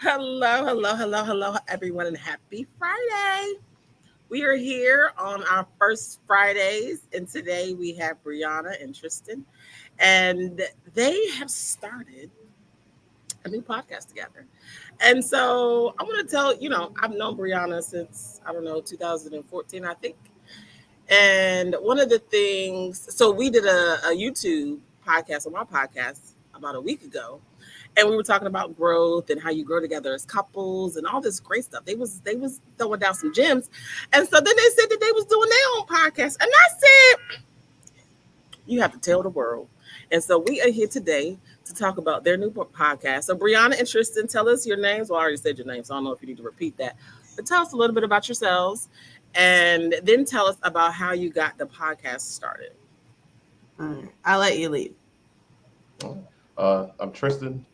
Hello, everyone, and happy Friday. We are here on our first Fridays, and today we have Breanna and Tristan, and they have started a new podcast together. And so I want to tell I've known Breanna since, I don't know, 2014, I think. And one of the things, so we did a YouTube podcast on my podcast about a week ago, and we were talking about growth and how you grow together as couples and all this great stuff. They was throwing down some gems, and so then they said that they was doing their own podcast, and I said you have to tell the world. And so we are here today to talk about their new podcast. So Breanna and Tristan, tell us your names. Well, I already said your names, so I don't know if you need to repeat that, but tell us a little bit about yourselves, and then tell us about how you got the podcast started. All right. I'll let you lead. I'm Tristan.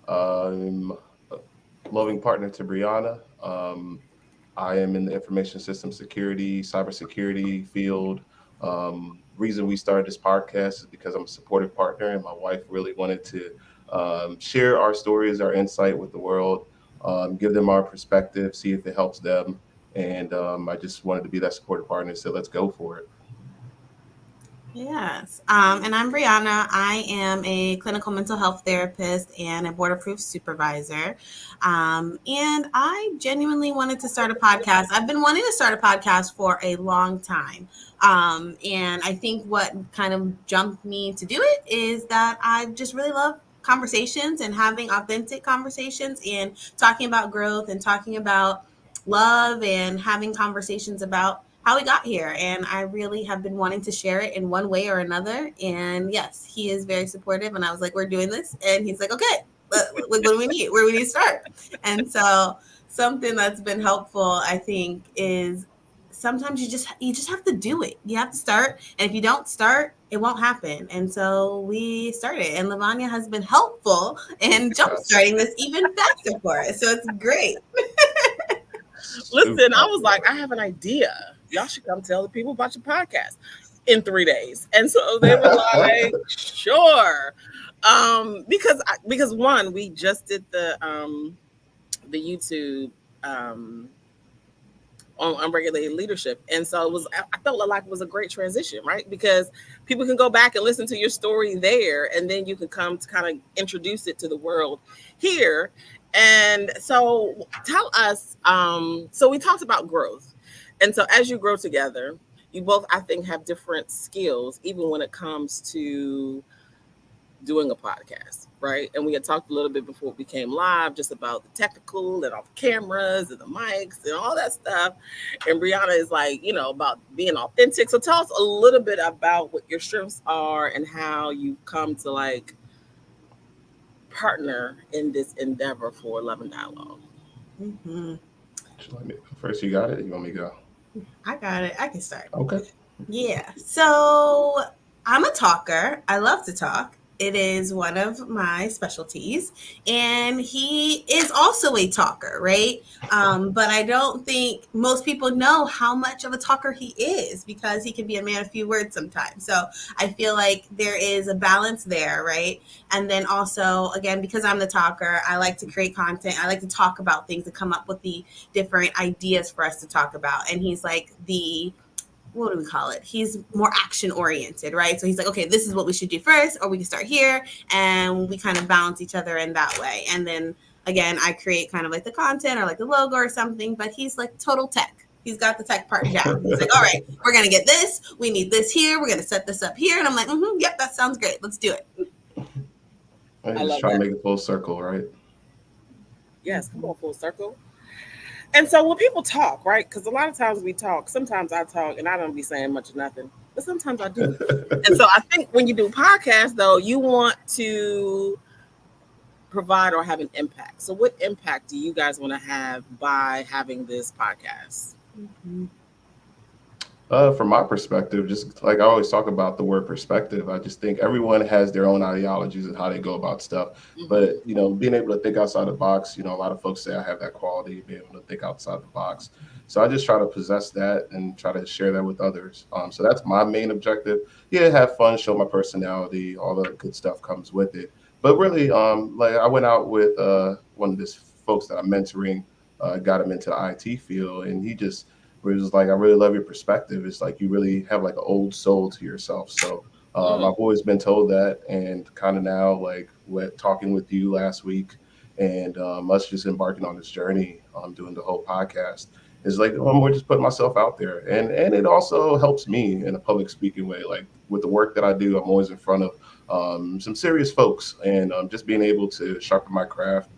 I'm a loving partner to Breanna. I am in the information system security, cybersecurity field. Reason we started this podcast is because I'm a supportive partner, and my wife really wanted to share our stories, our insight with the world, give them our perspective, see if it helps them. And I just wanted to be that supportive partner, so let's go for it. Yes. And I'm Breanna. I am a clinical mental health therapist and a board approved supervisor. And I genuinely wanted to start a podcast. I've been wanting to start a podcast for a long time. And I think what kind of jumped me to do it is that I just really love conversations and having authentic conversations and talking about growth and talking about love and having conversations about how we got here. And I really have been wanting to share it in one way or another. And yes, he is very supportive. And I was like, we're doing this. And he's like, okay, what do we need? Where do we need to start? And so something that's been helpful, I think, is sometimes you just have to do it. You have to start. And if you don't start, it won't happen. And so we started. And Lavanya has been helpful in jumpstarting this even faster for us. So it's great. Listen, I was like, I have an idea. Y'all should come tell the people about your podcast in 3 days. And so they were like, sure. Because one, we just did the YouTube on unregulated leadership. And so I felt like it was a great transition, right? Because people can go back and listen to your story there, and then you can come to kind of introduce it to the world here. And so tell us, so we talked about growth. And so as you grow together, you both, I think, have different skills, even when it comes to doing a podcast, right? And we had talked a little bit before we came live just about the technical and all the cameras and the mics and all that stuff. And Breanna is like, about being authentic. So tell us a little bit about what your strengths are and how you come to like partner in this endeavor for Love and Dialogue. Mm-hmm. First, you got it? You want me to go? I got it. I can start. Okay. Yeah. So I'm a talker. I love to talk. It is one of my specialties. And he is also a talker, right? But I don't think most people know how much of a talker he is because he can be a man of few words sometimes. So I feel like there is a balance there, right? And then also, again, because I'm the talker, I like to create content. I like to talk about things and come up with the different ideas for us to talk about. And he's like what do we call it? He's more action oriented, right? So he's like, okay, this is what we should do first, or we can start here, and we kind of balance each other in that way. And then again, I create kind of like the content or like the logo or something, but he's like total tech. He's got the tech part down. He's like, all right, we're going to get this. We need this here. We're going to set this up here. And I'm like, yep, that sounds great. Let's do it. I just try to make it full circle, right? Yes, come on, full circle. And so when people talk, right? Because a lot of times we talk. Sometimes I talk and I don't be saying much of nothing, but sometimes I do. And so I think when you do podcasts, though, you want to provide or have an impact. So what impact do you guys want to have by having this podcast? Mm-hmm. From my perspective, just like I always talk about the word perspective, I just think everyone has their own ideologies and how they go about stuff. Mhm. But, being able to think outside the box, a lot of folks say I have that quality, being able to think outside the box. So I just try to possess that and try to share that with others. So that's my main objective. Yeah, have fun, show my personality, all the good stuff comes with it. But really, like I went out with one of this folks that I'm mentoring got him into the IT field, and he just was like, I really love your perspective. It's like you really have like an old soul to yourself. So Mm. I've always been told that, and kind of now, like with talking with you last week, and us just embarking on this journey, doing the whole podcast, is like I'm more just putting myself out there, and it also helps me in a public speaking way. Like with the work that I do, I'm always in front of some serious folks, and just being able to sharpen my craft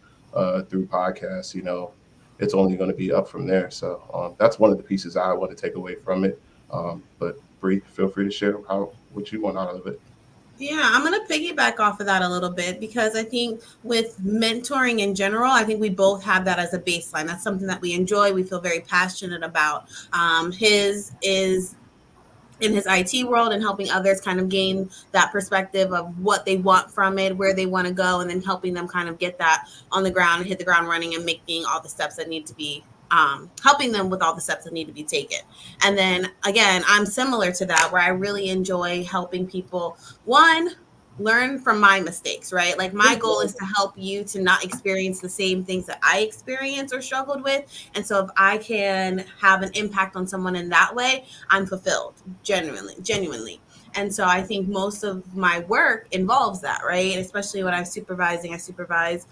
through podcasts, it's only going to be up from there. So that's one of the pieces I want to take away from it. But Bree, feel free to share what you want out of it. Yeah, I'm going to piggyback off of that a little bit because I think with mentoring in general, I think we both have that as a baseline. That's something that we enjoy. We feel very passionate about. His is in his IT world and helping others kind of gain that perspective of what they want from it, where they want to go, and then helping them kind of get that on the ground and hit the ground running and making all the steps that need to be helping them with all the steps that need to be taken. And then again, I'm similar to that where I really enjoy helping people, one, learn from my mistakes, right? Like my goal is to help you to not experience the same things that I experienced or struggled with. And so if I can have an impact on someone in that way, I'm fulfilled, genuinely. And so I think most of my work involves that, right? Especially when I'm supervising, I supervise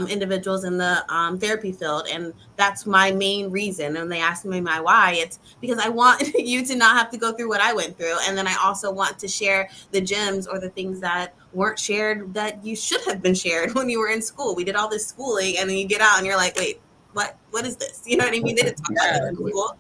individuals in the therapy field. And that's my main reason. And they ask me my why. It's because I want you to not have to go through what I went through. And then I also want to share the gems or the things that weren't shared that you should have been shared when you were in school. We did all this schooling and then you get out and you're like, wait, what is this? You know what I mean? They didn't talk about this in Exactly. school.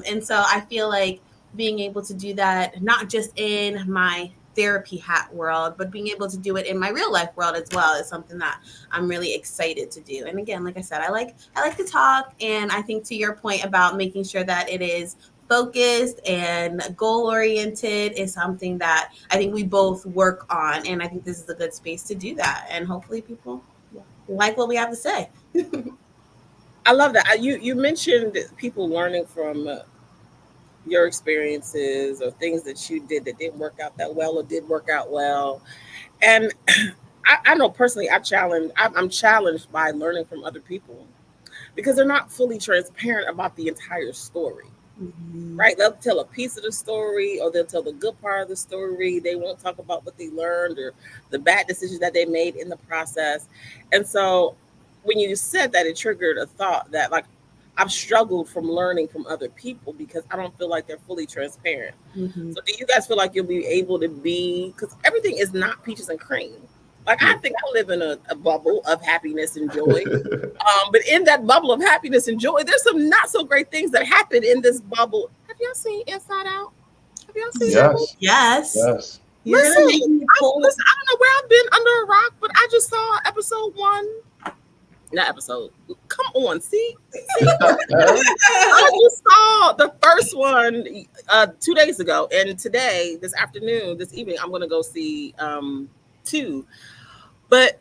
And so I feel like being able to do that, not just in my therapy hat world, but being able to do it in my real life world as well is something that I'm really excited to do. And again, like I said, I like to talk, and I think to your point about making sure that it is focused and goal oriented is something that I think we both work on, and I think this is a good space to do that. And hopefully, people like what we have to say. I love that. You mentioned people learning from your experiences or things that you did that didn't work out that well or did work out well. And I know personally, I'm challenged by learning from other people because they're not fully transparent about the entire story. Mm-hmm. Right? They'll tell a piece of the story or they'll tell the good part of the story. They won't talk about what they learned or the bad decisions that they made in the process. And so when you said that, it triggered a thought that, like, I've struggled from learning from other people because I don't feel like they're fully transparent. Mm-hmm. So do you guys feel like you'll be able to be, because everything is not peaches and cream. Like, Yeah. I think I live in a bubble of happiness and joy. But in that bubble of happiness and joy, there's some not so great things that happen in this bubble. Have y'all seen Inside Out? Have y'all seen that movie? Yes. Yes, Yes. you're gonna Listen, make me pull. listen, I don't know where I've been under a rock, but I just saw episode one. Not episode. Come on, see. I just saw the first one 2 days ago, and today, this afternoon, this evening, I'm gonna go see two. But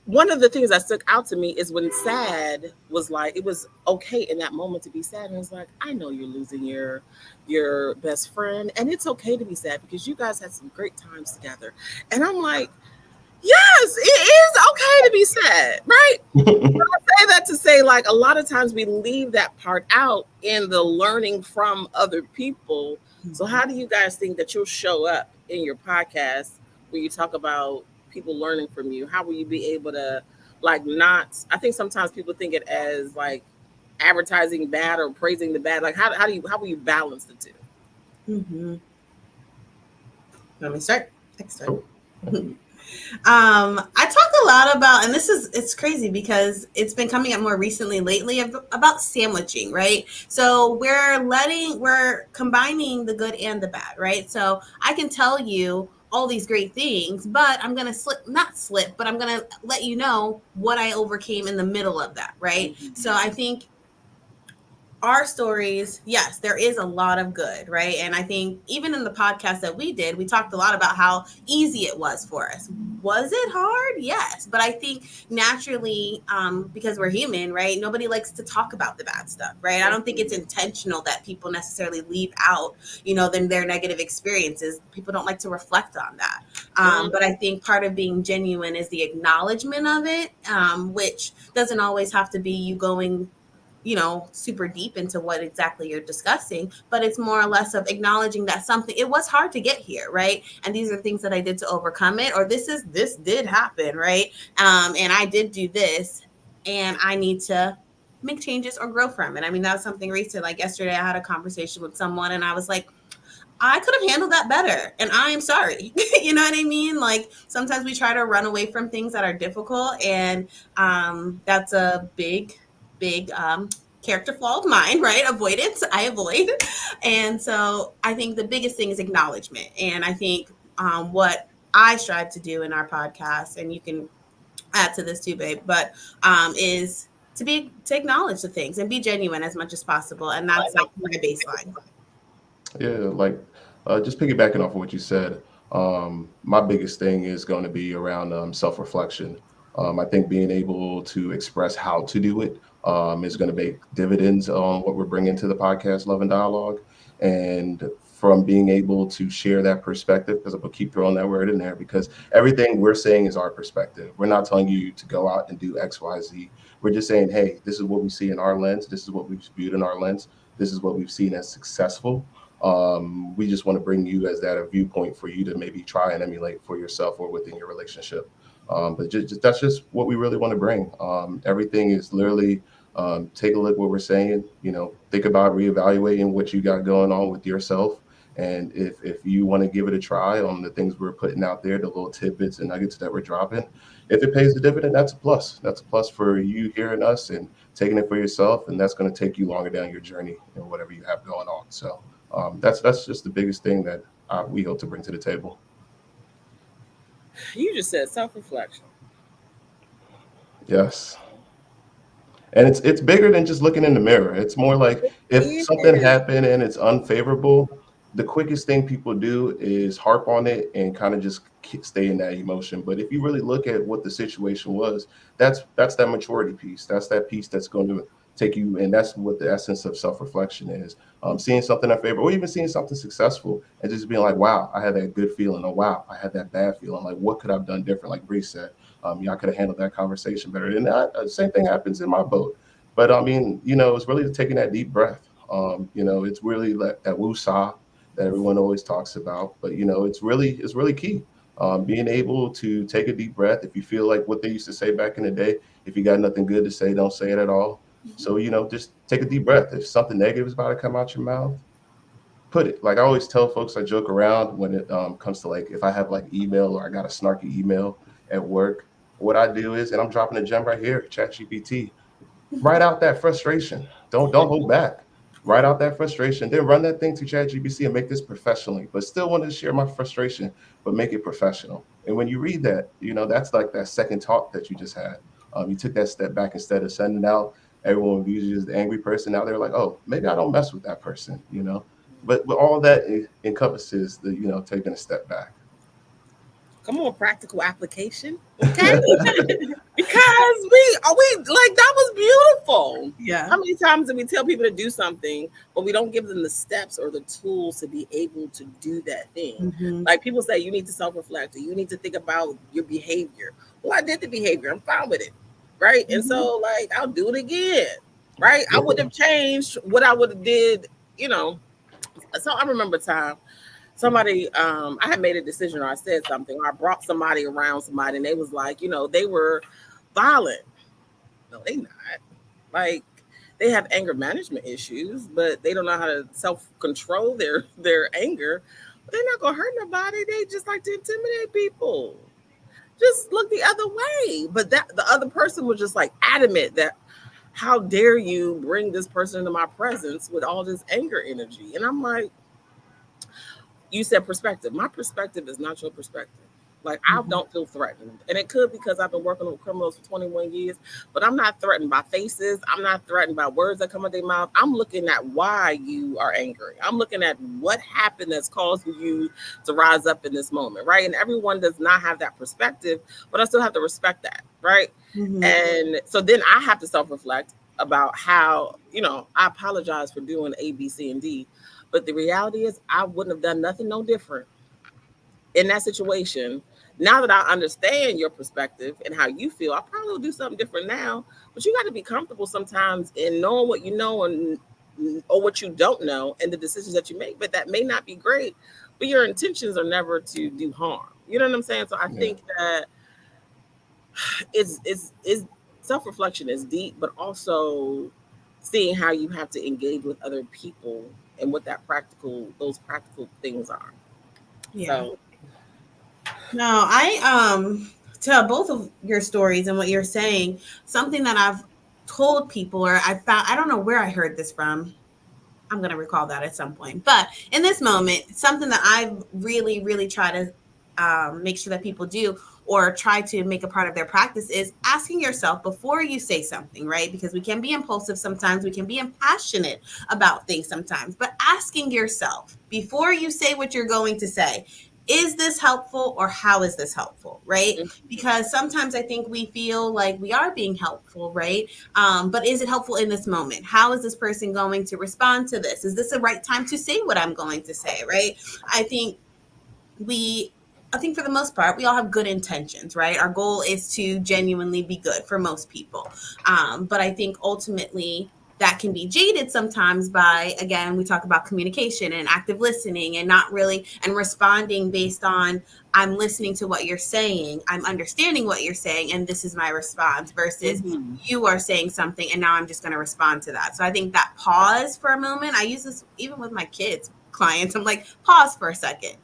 one of the things that stuck out to me is when sad was like, it was okay in that moment to be sad, and it's like, I know you're losing your best friend, and it's okay to be sad because you guys had some great times together. And I'm like, yes, it is okay to be sad, right? Say that to say, like, a lot of times we leave that part out in the learning from other people. So how do you guys think that you'll show up in your podcast when you talk about people learning from you? How will you be able to, like, not, I think sometimes people think it as like advertising bad or praising the bad. Like, how will you balance the 2? Mm-hmm. Let me start. Next start. Cool. I talk a lot about, and it's crazy because it's been coming up more recently lately about sandwiching, right? So we're combining the good and the bad, right? So I can tell you all these great things, but I'm going to not slip, but I'm going to let you know what I overcame in the middle of that, right? Mm-hmm. So I think our stories, yes, there is a lot of good, right? And I think even in the podcast that we did, we talked a lot about how easy it was for us. Was it hard? Yes. But I think naturally, because we're human, right? Nobody likes to talk about the bad stuff, right? I don't think it's intentional that people necessarily leave out, then their negative experiences. People don't like to reflect on that. Mm, But I think part of being genuine is the acknowledgement of it, which doesn't always have to be you going super deep into what exactly you're discussing, but it's more or less of acknowledging that something, it was hard to get here, right? And these are things that I did to overcome it, or this did happen, right? And I did do this, and I need to make changes or grow from it. I mean, that was something recent. Like yesterday, I had a conversation with someone, and I was like, I could have handled that better, and I am sorry. You know what I mean? Like sometimes we try to run away from things that are difficult, and that's a big character flaw of mine, right? Avoidance. I avoid, and so I think the biggest thing is acknowledgement, and I think what I strive to do in our podcast, and you can add to this too, babe, but is to acknowledge the things and be genuine as much as possible, and that's like my baseline. Yeah, like just piggybacking off of what you said, my biggest thing is going to be around self-reflection. I think being able to express how to do it is going to make dividends on what we're bringing to the podcast, Love and Dialogue. And from being able to share that perspective, because I'm going to keep throwing that word in there, because everything we're saying is our perspective. We're not telling you to go out and do X, Y, Z. We're just saying, hey, this is what we see in our lens. This is what we've viewed in our lens. This is what we've seen as successful. We just want to bring you as that a viewpoint for you to maybe try and emulate for yourself or within your relationship. But that's just what we really want to bring. Everything is literally take a look what we're saying. Think about reevaluating what you got going on with yourself. And if you want to give it a try on the things we're putting out there, the little tidbits and nuggets that we're dropping, if it pays the dividend, that's a plus. That's a plus for you hearing us and taking it for yourself. And that's going to take you longer down your journey and whatever you have going on. So that's just the biggest thing that we hope to bring to the table. you just said self reflection. Yes, and it's bigger than just looking in the mirror. It's more like if something Yes. happened and it's unfavorable, the quickest thing people do is harp on it and kind of just stay in that emotion. But if you really look at what the situation was, that's that maturity piece. That's that piece that's going to take you, and that's what the essence of self-reflection is. Seeing something unfavorable, or even seeing something successful, and just being like, "Wow, I had that good feeling," or "Wow, I had that bad feeling." Like, what could I've done different? Like Bree said, I could have handled that conversation better. And that same thing happens in my boat. But I mean, it's really taking that deep breath. It's really that woo-saw that everyone always talks about. But it's really key. Being able to take a deep breath. If you feel like what they used to say back in the day, if you got nothing good to say, don't say it at all. So just take a deep breath. If something negative is about to come out your mouth, put it. Like I always tell folks, I joke around when it comes to like if I have like email or I got a snarky email at work, what I do is, and I'm dropping a gem right here, ChatGPT, write out that frustration. Don't hold back. Write out that frustration. Then run that thing to ChatGPT and make this professionally. But still want to share my frustration, but make it professional. And when you read that, that's like that second talk that you just had. You took that step back instead of sending out. Everyone views you as the angry person. Now they're like, oh, maybe I don't mess with that person. But all that encompasses the taking a step back. Come on, practical application. Okay. Because we like that was beautiful. Yeah. How many times do we tell people to do something, but we don't give them the steps or the tools to be able to do that thing? Mm-hmm. Like people say, you need to self-reflect, or you need to think about your behavior. Well, I did the behavior. I'm fine with it, right? And Mm-hmm. so, like, I'll do it again, right? I wouldn't have changed what I would have did, you know. So I remember a time somebody I had made a decision or I said something or I brought somebody around somebody and they was like, they were violent. No, they not. Like they have anger management issues, but they don't know how to self control their anger. But they're not gonna hurt nobody. They just like to intimidate people. Just look the other way. But that the other person was just like adamant that how dare you bring this person into my presence with all this anger energy? And I'm like, you said perspective. My perspective is not your perspective. Like I Mhm. don't feel threatened. And it could because I've been working with criminals for 21 years, but I'm not threatened by faces. I'm not threatened by words that come out their mouth. I'm looking at why you are angry. I'm looking at what happened that's causing you to rise up in this moment, right? And everyone does not have that perspective, but I still have to respect that, right? Mhm. And so then I have to self reflect about how, I apologize for doing A, B, C, and D. But the reality is, I wouldn't have done nothing no different in that situation. Now that I understand your perspective and how you feel, I probably will do something different now. But you got to be comfortable sometimes in knowing what you know and or what you don't know and the decisions that you make. But that may not be great. But your intentions are never to do harm. You know what I'm saying? So I Yeah. think that is self reflection is deep, but also seeing how you have to engage with other people and what those practical things are. Yeah. So No, to both of your stories and what you're saying, something that I've told people or I found, I don't know where I heard this from. I'm going to recall that at some point. But in this moment, something that I really, really try to make sure that people do or try to make a part of their practice is asking yourself before you say something, right? Because we can be impulsive sometimes, we can be impassionate about things sometimes, but asking yourself before you say what you're going to say, is this helpful or how is this helpful, right? Because sometimes I think we feel like we are being helpful, right? But is it helpful in this moment? How is this person going to respond to this? Is this the right time to say what I'm going to say, right? I think we I think for the most part, we all have good intentions, right? Our goal is to genuinely be good for most people. But I think ultimately that can be jaded sometimes by, again, we talk about communication and active listening and not really, and responding based on, I'm listening to what you're saying, I'm understanding what you're saying, and this is my response versus mm-hmm. you are saying something and now I'm just going to respond to that. So I think that pause for a moment, I use this even with my kids, clients. I'm like, pause for a second,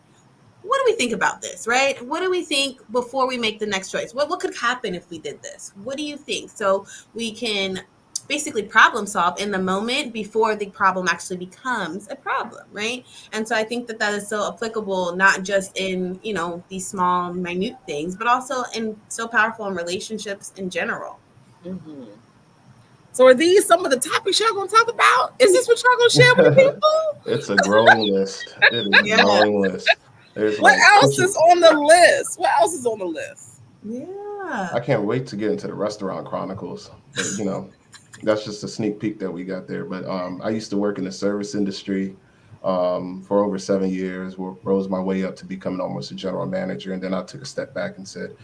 what do we think about this, right? What do we think before we make the next choice? What could happen if we did this? What do you think? So we can basically problem solve in the moment before the problem actually becomes a problem, right? And so I think that that is so applicable, not just in, these small, minute things, but also in so powerful in relationships in general. Mm-hmm. So are these some of the topics y'all gonna talk about? Is this what y'all gonna share with the people? It's a growing list. It is a Yeah. growing list. There's What like else is on the list? What else is on the list? Yeah. I can't wait to get into the restaurant chronicles, but that's just a sneak peek that we got there. But I used to work in the service industry for over 7 years. Rose my way up to becoming almost a general manager, and then I took a step back and said,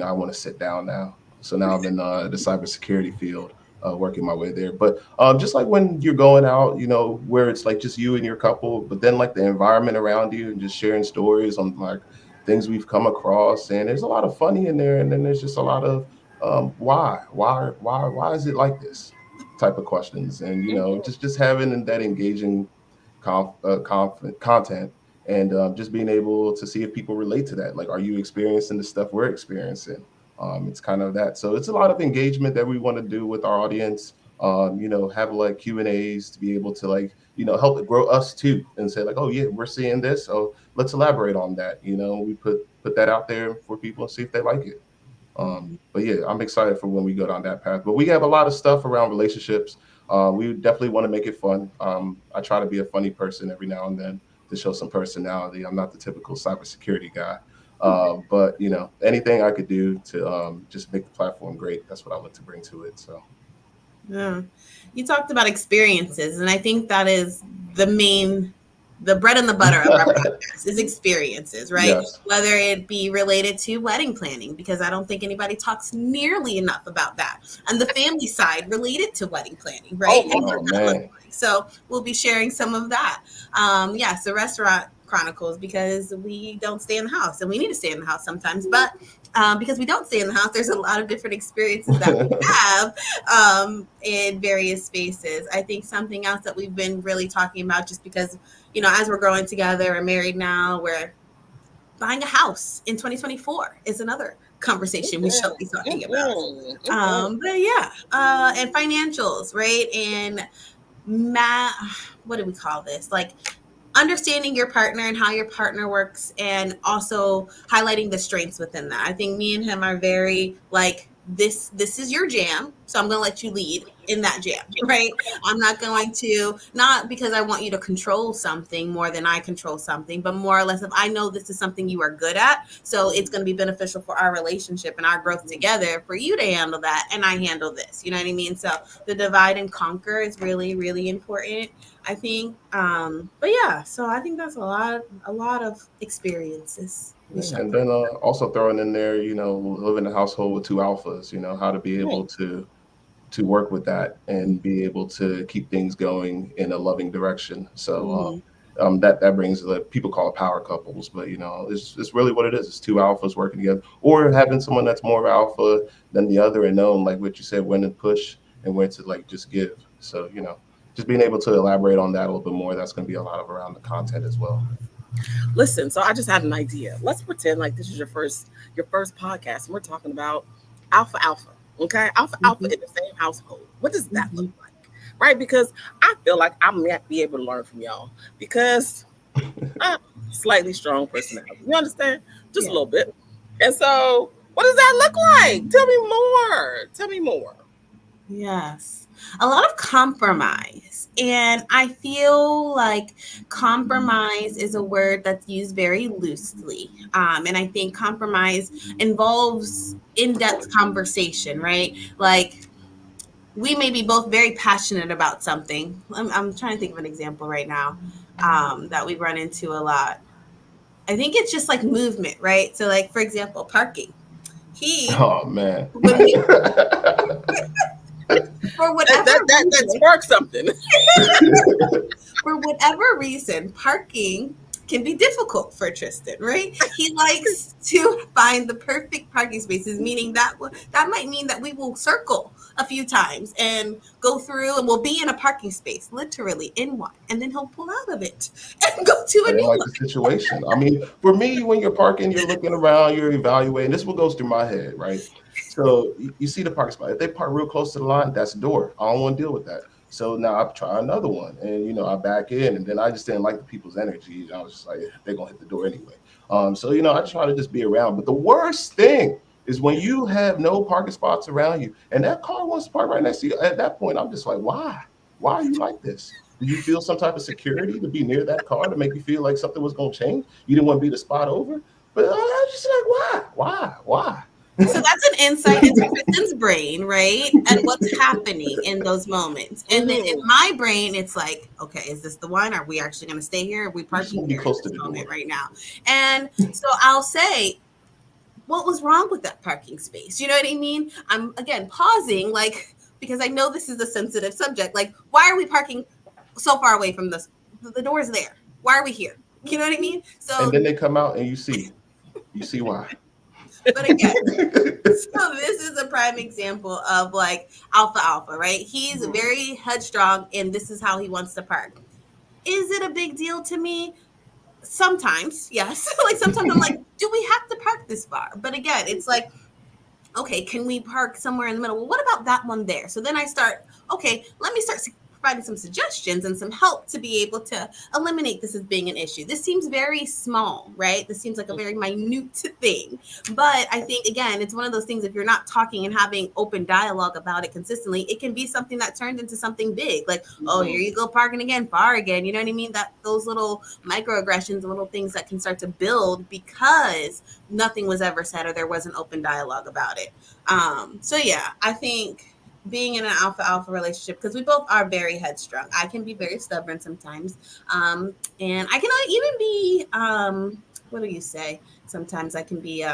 I want to sit down now. So now I'm in the cybersecurity field, working my way there. But just like when you're going out, where it's like just you and your couple, but then like the environment around you and just sharing stories on like things we've come across, and there's a lot of funny in there, and then there's just a lot of why is it like this type of questions, and Mm-hmm. just having that engaging content, and just being able to see if people relate to that. Like, are you experiencing the stuff we're experiencing? It's kind of that. So it's a lot of engagement that we want to do with our audience. Have like Q&As to be able to like help it grow us too, and say like, oh yeah, we're seeing this, so let's elaborate on that. We put that out there for people and see if they like it. But yeah, I'm excited for when we go down that path. But we have a lot of stuff around relationships. We definitely want to make it fun. I try to be a funny person every now and then to show some personality. I'm not the typical cybersecurity guy. But anything I could do to just make the platform great, that's what I look to bring to it. So Yeah. You talked about experiences, and I think that is the bread and the butter of our podcast is experiences, right? yes. Whether it be related to wedding planning, because I don't think anybody talks nearly enough about that, and the family side related to wedding planning, right? Oh And Lord. Oh what that looks man. like. So we'll be sharing some of that. Yes, the restaurant chronicles, because we don't stay in the house, and we need to stay in the house sometimes, but because we don't stay in the house, there's a lot of different experiences that we have in various spaces. I think something else that we've been really talking about, just because, as we're growing together and married now, we're buying a house in 2024 is another conversation we shall be talking about. Mm-hmm. Mm-hmm. But yeah, and financials, right? And what do we call this? Like understanding your partner and how your partner works, and also highlighting the strengths within that. I think me and him are very like, this is your jam, so I'm going to let you lead in that jam, right? I'm not going to, not because I want you to control something more than I control something, but more or less if I know this is something you are good at, so it's going to be beneficial for our relationship and our growth together for you to handle that and I handle this. You know what I mean? So the divide and conquer is really, really important, I think. But yeah, so I think that's a lot of experiences we Yeah, share. and then also throwing in there, live in a household with two alphas, how to be Right. able to work with that and be able to keep things going in a loving direction. So Mm-hmm. that brings the people call it power couples, but it's really what it is. It's two alphas working together, or having someone that's more alpha than the other and knowing, like what you said, when to push and when to like just give. So just being able to elaborate on that a little bit more. That's going to be a lot of around the content as well. Listen, so I just had an idea. Let's pretend like this is your first podcast, and we're talking about alpha alpha. Okay, alpha alpha Mm-hmm. in the same household. What does that look Mm-hmm. like? Right? Because I feel like I might be able to learn from y'all because I'm slightly strong personality. You understand? Just a Yeah. little bit. And so, what does that look like? Tell me more. Tell me more. Yes. A lot of compromise. And I feel like compromise is a word that's used very loosely. And I think compromise involves in depth conversation, right? Like, we may be both very passionate about something. I'm trying to think of an example right now, that we run into a lot. I think it's just like movement, right? So, like, for example, parking. He, Oh man. when we, for That whatever that that, that reason, sparks something. for whatever reason, parking can be difficult for Tristan, right? He likes to find the perfect parking spaces, meaning that might mean that we will circle a few times and go through, and we'll be in a parking space, literally in one, and then he'll pull out of it and go to a I didn't new like one. the situation. I mean, for me, when you're parking, you're looking around, you're evaluating. This is what goes through my head, right? So you see the parking spot. If they park real close to the line, that's the door. I don't want to deal with that. So now I try another one, and I back in, and then I just didn't like the people's energy. I was just like, they're gonna hit the door anyway. So I try to just be around. But the worst thing is when you have no parking spots around you, and that car wants to park right next to you. At that point, I'm just like, why? Why are you like this? Did you feel some type of security to be near that car to make you feel like something was going to change? You didn't want to be the spot over, but I was just like, why? So that's an insight into Tristan's brain, right? And what's happening in those moments. And then in Hmm. my brain, it's like, okay, is this the one? Are we actually going to stay here? Are we You just parking want to be here in close to this the moment door. right now? And so I'll say, what was wrong with that parking space? You know what I mean? I'm again pausing, like, because I know this is a sensitive subject. Like, why are we parking so far away from this? The door's there. Why are we here? You know what I mean? And So, then they come out and you see why. but again, so this is a prime example of like alpha alpha, right? He's Mhm. very headstrong and this is how he wants to park. Is it a big deal to me? Sometimes, yes. Like sometimes I'm like, do we have to park this far? But again, it's like, okay, can we park somewhere in the middle? Well, what about that one there? So then I start, okay, let me start providing some suggestions and some help to be able to eliminate this as being an issue. This seems very small, right? This seems like a very minute thing. But I think, again, it's one of those things, if you're not talking and having open dialogue about it consistently, it can be something that turned into something big. Like, oh, here you go parking again, far again. You know what I mean? That those little microaggressions, little things that can start to build because nothing was ever said or there was an open dialogue about it. So yeah, I think being in an alpha alpha relationship, because we both are very headstrong. I can be very stubborn sometimes, and I can even be what do you say? Sometimes I can be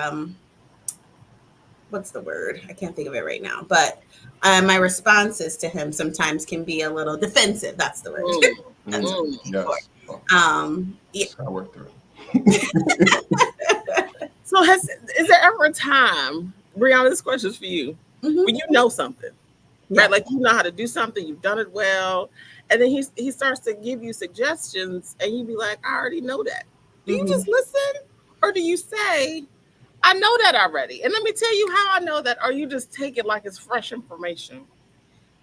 what's the word? I can't think of it right now. But my responses to him sometimes can be a little defensive. That's the word. Mm, That's what I'm mm. looking for. Yes. Well, Yeah. that's how I work through. So is there ever a time, Brianna, this question is for you, when Hmm. you know something, right? Yeah. Like you know how to do something, you've done it well, and then he starts to give you suggestions, and you be like, I already know that. Do you Hmm. just listen, or do you say, I know that already? And let me tell you how I know that, or you just take it like it's fresh information.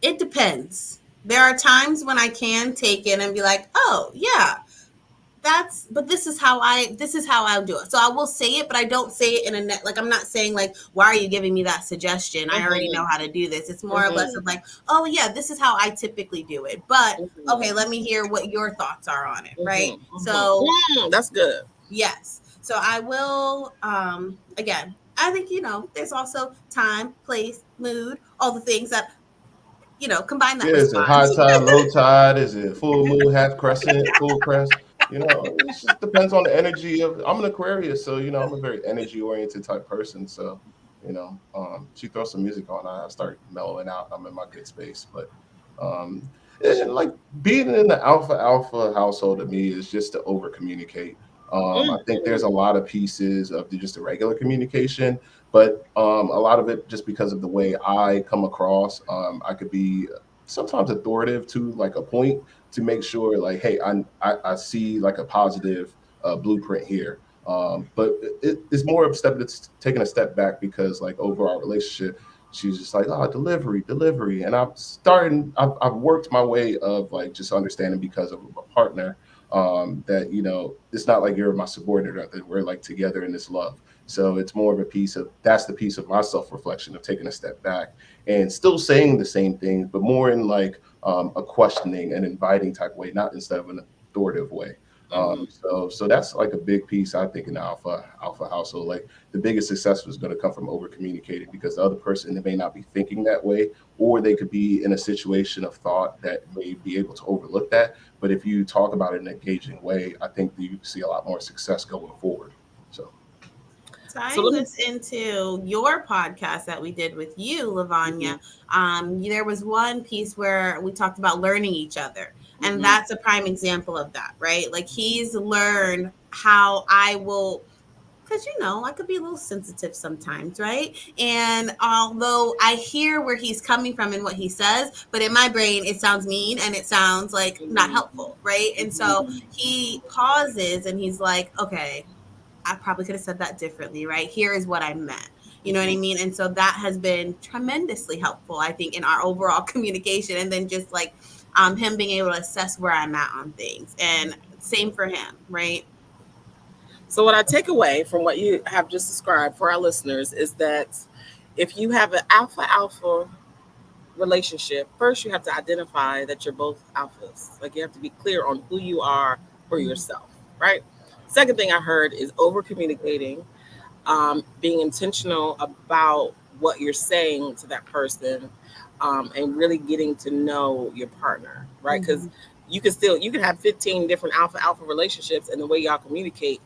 It depends. There are times when I can take it and be like, oh, yeah, but this is how I do it. So I will say it, but I don't say it in a net, like, I'm not saying like, why are you giving me that suggestion? I already know Mm-hmm. how to do this. It's more or less Mm-hmm. of like, oh yeah, this is how I typically do it. But okay, Mm-hmm. let me hear what your thoughts are on it, right? Mm-hmm. So Mm-hmm. That's good. yes. So I will again, I think, there's also time, place, mood, all the things that, combine that Yeah, is it high response. tide, low tide? Is it full moon, half crescent, full crest? It just depends on the energy of. I'm an Aquarius, so I'm a very energy oriented type person. So, she throws some music on, I start mellowing out. I'm in my good space. But, like being in the alpha household to me is just to over communicate. I think there's a Mm-hmm. lot of pieces of just the regular communication, but a lot of it just because of the way I come across. I could be sometimes authoritative to like a point to make sure like, hey, I see like a positive blueprint here. But it's more of it's taking a step back because like over our relationship, she's just like, oh, delivery, and I've worked my way of like just understanding because of a partner, that it's not like you're my subordinate or that we're like together in this love. So it's more of a piece of that's the piece of my self reflection of taking a step back and still saying the same things, but more in like a questioning and inviting type way, not instead of an authoritative way. Mm-hmm. So that's like a big piece I think in the alpha household. Like the biggest success is going to come from over communicating because the other person they may not be thinking that way, or they could be in a situation of thought that may be able to overlook that. But if you talk about it in an engaging way, I think that you see a lot more success going forward. So. So Tying let me. this into your podcast that we did with you, Lavanya, Mm-hmm. there was one piece where we talked about learning each other. And Mm-hmm. that's a prime example of that, right? Like he's learned how I will, because I could be a little sensitive sometimes, right? And although I hear where he's coming from and what he says, but in my brain it sounds mean and it sounds like not helpful, right? And so Mm-hmm. he pauses and he's like, okay, I probably could have said that differently, right? Here is what I meant. You know what I Mm-hmm. mean? And so that has been tremendously helpful, I think, in our overall communication. And then just like him being able to assess where I'm at on things. And same for him, right? So, what I take away from what you have just described for our listeners is that if you have an alpha alpha relationship, first you have to identify that you're both alphas. Like you have to be clear on who you are for Mhm. yourself, right? Second thing I heard is over communicating, being intentional about what you're saying to that person, and really getting to know your partner, right? Because Mhm. you can have 15 different alpha alpha relationships, and the way y'all communicate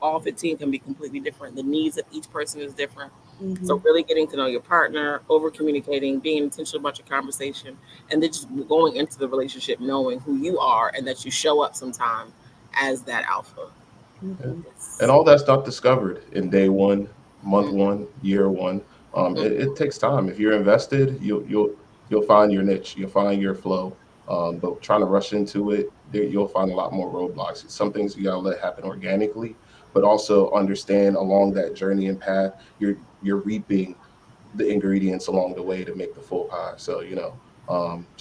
all 15 can be completely different. The needs of each person is different. So Mhm. really getting to know your partner, over communicating, being intentional about your conversation, and then just going into the relationship knowing who you are and that you show up sometime as that alpha. Yeah. Mhm. And Yes. all that's not discovered in day one, month Mm, one, year one. It mm, takes time. If you're invested, you'll find your niche, you'll find your flow. But trying to rush into it, you'll find a lot more roadblocks. Some things you gotta let happen organically, but also understand along that journey and path, you're reaping the ingredients along the way to make the full pie. So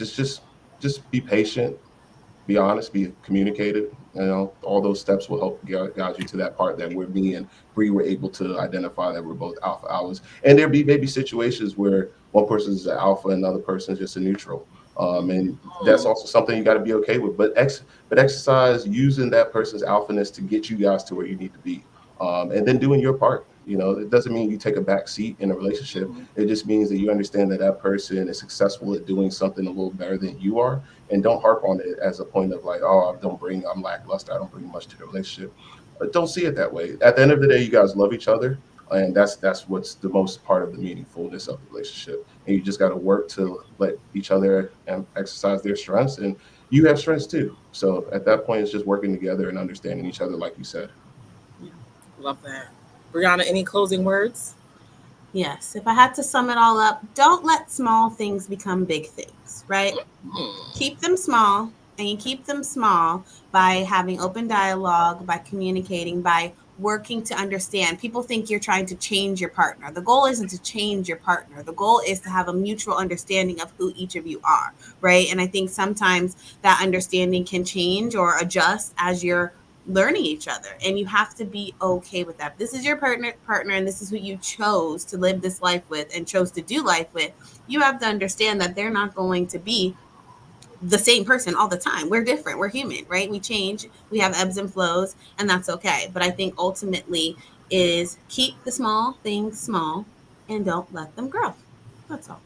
just be patient, be honest, be communicated. All those steps will help guide you to that part that where me and Bree were able to identify that we're both alpha hours. And there be maybe situations where one person is an alpha and another person is just a neutral. And that's mm. also something you got to be okay with. But exercise using that person's alphaness to get you guys to where you need to be. And then doing your part. It doesn't mean you take a back seat in a relationship. It just means that you understand that that person is successful at doing something a little better than you are, and don't harp on it as a point of like, oh, I'm lackluster, I don't bring much to the relationship. Don't see it that way. At the end of the day, you guys love each other, and that's what's the most part of the meaningfulness of the relationship. And you just got to work to let each other exercise their strengths, and you have strengths too. So at that point, it's just working together and understanding each other, like you said. Yeah. Love that. Brianna, any closing words? Yes. If I had to sum it all up, don't let small things become big things, right? Hmm. Keep them small, and you keep them small by having open dialogue, by communicating, by working to understand. People think you're trying to change your partner. The goal isn't to change your partner. The goal is to have a mutual understanding of who each of you are, right? And I think sometimes that understanding can change or adjust as you're learning each other, and you have to be okay with that. This is your partner and this is who you chose to live this life with and chose to do life with. You have to understand that they're not going to be the same person all the time. We're different. We're human, right? We change. We have ebbs and flows, and that's okay. But I think ultimately is keep the small things small and don't let them grow. That's all.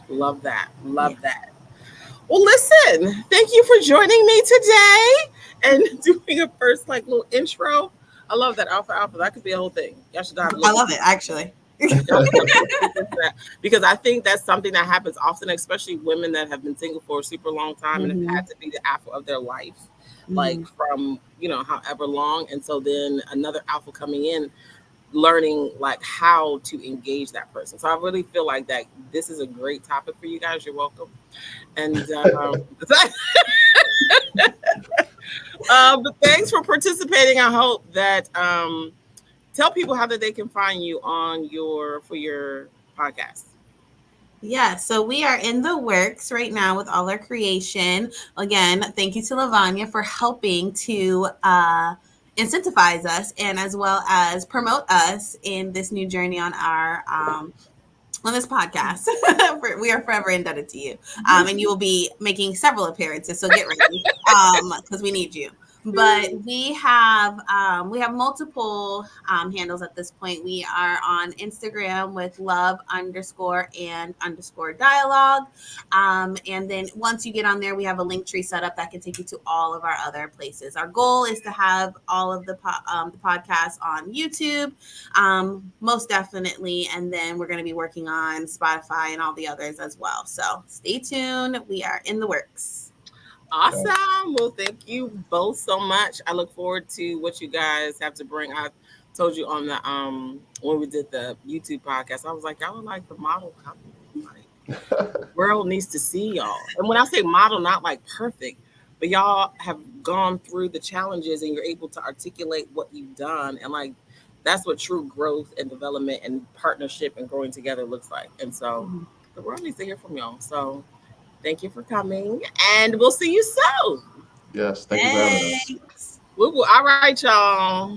Love that. Yeah. Love that. Well, listen, thank you for joining me today and doing a first like little intro. I love that Alpha Alpha. That could be a whole thing. Y'all should have I look. love it actually. Y'all should have look into that because I think that's something that happens often, especially women that have been single for a super long time and have Mm-hmm. had to be the alpha of their life, like Mm-hmm. from however long, and so then another alpha coming in learning like how to engage that person. So I really feel like that this is a great topic for you guys. You're welcome. And but thanks for participating. I hope that tell people how that they can find you on your for your podcast. Yeah, so we are in the works right now with all our creation. Again, thank you to Lavanya for helping to incentivize us and as well as promote us in this new journey on this podcast. We are forever indebted to you. And you will be making several appearances, so get ready because we need you. But we have multiple handles at this point. We are on Instagram with love underscore and underscore dialogue. And then once you get on there, we have a link tree set up that can take you to all of our other places. Our goal is to have all of the podcasts on YouTube, most definitely. And then we're going to be working on Spotify and all the others as well. So stay tuned. We are in the works. Awesome. Well, thank you both so much. I look forward to what you guys have to bring. I told you on the when we did the YouTube podcast, I was like, y'all are like the model couple. Like world needs to see y'all. And when I say model, not like perfect, but y'all have gone through the challenges and you're able to articulate what you've done. And like that's what true growth and development and partnership and growing together looks like. And so Mhm. the world needs to hear from y'all. So thank you for coming. And we'll see you soon. Yes, thank you for having us. Thanks. Woo woo. All right, y'all.